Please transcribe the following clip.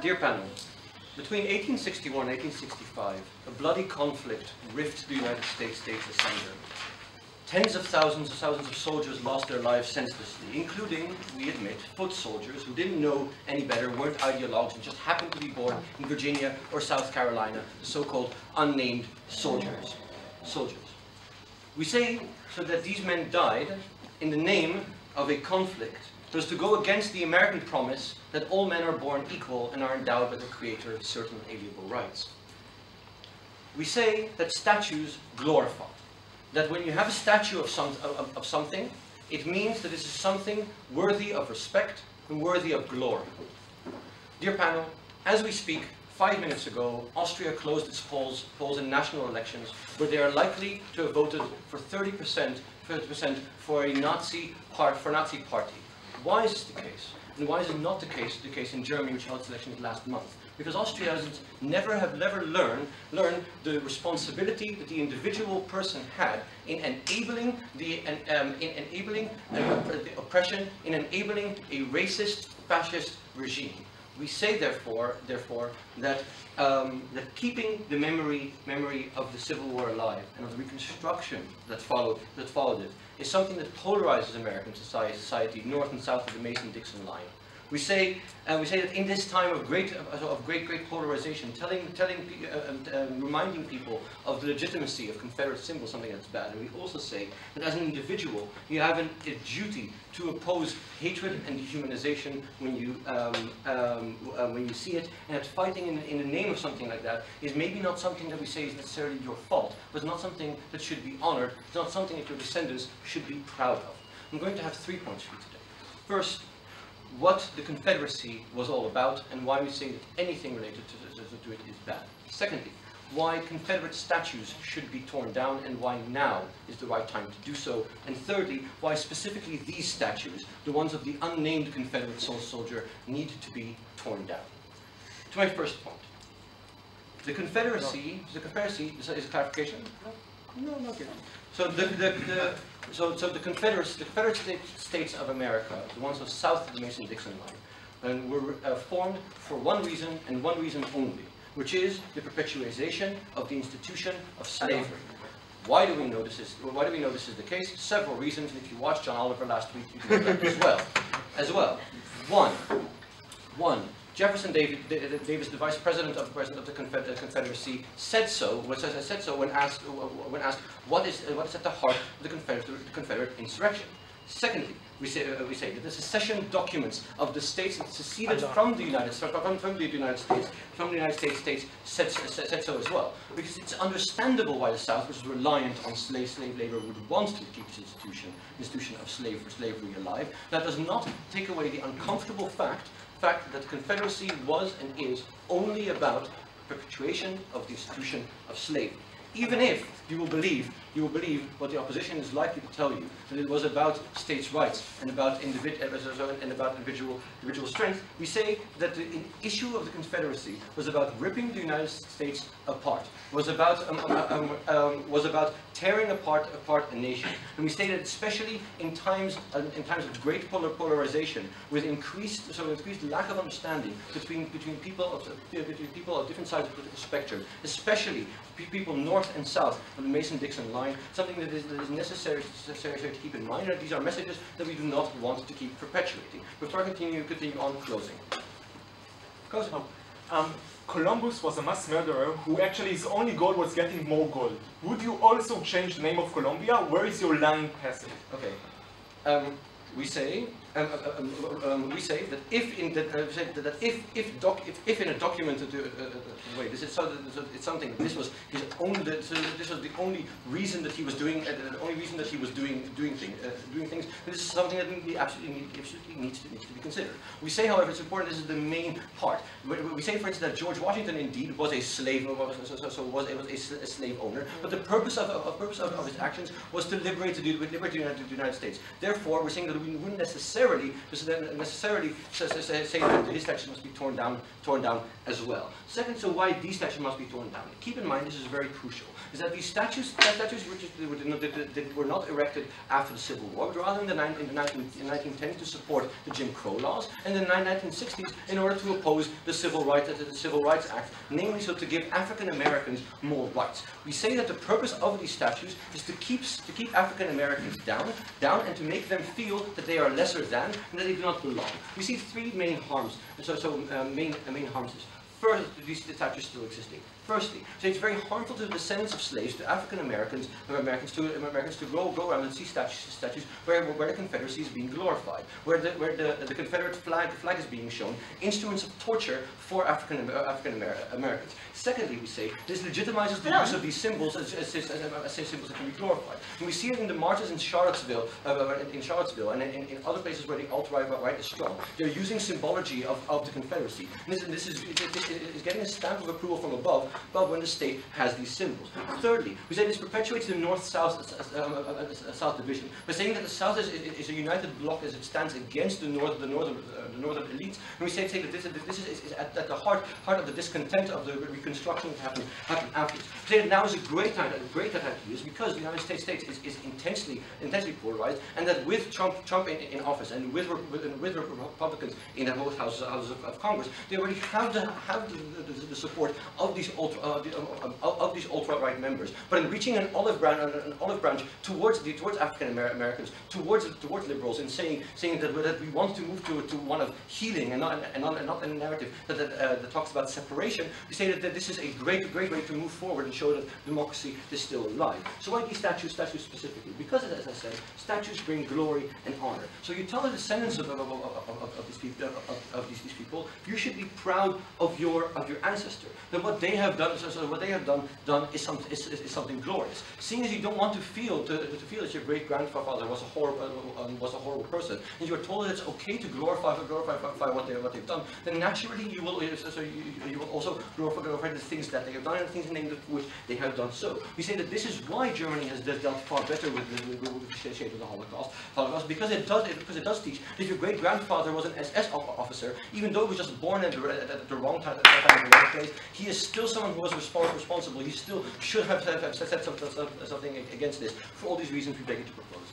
Dear panel, between 1861 and 1865, a bloody conflict ripped the United States asunder. Tens of thousands of soldiers lost their lives senselessly, including, we admit, foot soldiers who didn't know any better, weren't ideologues, and just happened to be born in Virginia or South Carolina, the so-called unnamed soldiers. We say so that these men died in the name of a conflict that was to go against the American promise that all men are born equal and are endowed by the Creator with certain inalienable rights. We say that statues glorify. That when you have a statue of something, it means that this is something worthy of respect and worthy of glory. Dear panel, as we speak, 5 minutes ago, Austria closed its polls in national elections, where they are likely to have voted for 30% for a Nazi party. Why is this the case? And why is it not the case in Germany, which held its elections last month? Because Austrians have never learned the responsibility that the individual person had in enabling the oppression, in enabling a racist, fascist regime. We say, therefore, that keeping the memory of the Civil War alive and of the Reconstruction that followed it is something that polarizes American society north and south of the Mason-Dixon line. We say that in this time of great polarization, reminding people of the legitimacy of Confederate symbols, something that's bad. And we also say that as an individual, you have a duty to oppose hatred and dehumanization when you see it, and that fighting in the name of something like that is maybe not something that we say is necessarily your fault, but it's not something that should be honored. It's not something that your descendants should be proud of. I'm going to have 3 points for you today. First, what the Confederacy was all about and why we say that anything related to it is bad. Secondly, why Confederate statues should be torn down and why now is the right time to do so. And thirdly, why specifically these statues, the ones of the unnamed Confederate soldier, need to be torn down. To my first point, the Confederacy is a clarification? No, not yet. So the Confederate States of America, the ones of south of the Mason-Dixon line, were formed for one reason and one reason only, which is the perpetuation of the institution of slavery. Why do we know this is the case? Several reasons, and if you watched John Oliver last week, you can know that as well. One. Jefferson Davis, the vice president of the Confederacy, said so when asked what is at the heart of the Confederate insurrection. Secondly, we say that the secession documents of the states that seceded from the United States said so as well. Because it's understandable why the South, which is reliant on slave labor, would want to keep this institution of slavery alive. That does not take away the uncomfortable fact that the Confederacy was and is only about perpetuation of the institution of slavery. Even if you will believe what the opposition is likely to tell you, that it was about states' rights and about individual strength, we say that the issue of the Confederacy was about ripping the United States apart, was about tearing apart a nation. And we say that especially in times of great polarization, with increased lack of understanding between people of different sides of the political spectrum, especially people north and south of the Mason-Dixon line, something that is necessary to keep in mind. And these are messages that we do not want to keep perpetuating. Before I continue on closing. Columbus was a mass murderer who actually his only goal was getting more gold. Would you also change the name of Columbia? Where is your line passing? Okay. We say that if in a documented way, this is it's something. This was his own. This was the only reason that he was doing. The only reason that he was doing things. This is something that absolutely needs to be considered. We say, however, it's important. This is the main part. We say, for instance, that George Washington indeed was a slave. Was a slave owner. But the purpose of his actions was to liberate the United States. Therefore, we're saying that we wouldn't necessarily necessarily say that his statue must be torn down as well. Second, so why these statues must be torn down. Keep in mind, this is very crucial, is that these statues were not erected after the Civil War, but rather in the 1910s to support the Jim Crow laws, and in the 1960s in order to oppose the Civil Rights Act, namely so to give African Americans more rights. We say that the purpose of these statues is to keep African Americans down, and to make them feel that they are lesser than and that they do not belong. We see three main harms. Main harms. First, these statues still existing. Firstly, so it's very harmful to the descendants of slaves, to African Americans, to go around and see statues where the Confederacy is being glorified, where the Confederate flag is being shown, instruments of torture for African Americans. Secondly, we say this legitimizes the use of these symbols as symbols that can be glorified. And we see it in the marches in Charlottesville, and in other places where the alt-right is strong. They're using symbology of the Confederacy. And this is getting a stamp of approval from above when the state has these symbols. Thirdly, we say this perpetuates the North-South division by saying that the South is a united bloc as it stands against the northern elites. And we say that this is at the heart of the discontent of the Reconstruction that happened afterwards. We say that now is a great time to do this because the United States is intensely polarized, and that with Trump in office and with Republicans in both houses of Congress, they already have the support of these ultra-right members. But in reaching an olive branch towards African Americans, towards liberals, and saying that we want to move to one of healing and not a narrative that talks about separation, we say that this is a great way to move forward and show that democracy is still alive. So why these statues specifically? Because, as I said, statues bring glory and honor. So you tell the descendants of these people, you should be proud of your ancestor. That what they have done, is something glorious. Seeing as you don't want to feel that your great grandfather was a horrible person, and you are told that it's okay to glorify what they've done, then naturally you will also glorify the things that they have done and the things in the name of which they have done so. We say that this is why Germany has dealt far better with the shape of the Holocaust, because it does teach that if your great grandfather was an SS officer, even though he was just born at the wrong time, in the wrong place, he is still someone who was responsible. He still should have said something against this. For all these reasons, we beg you to propose.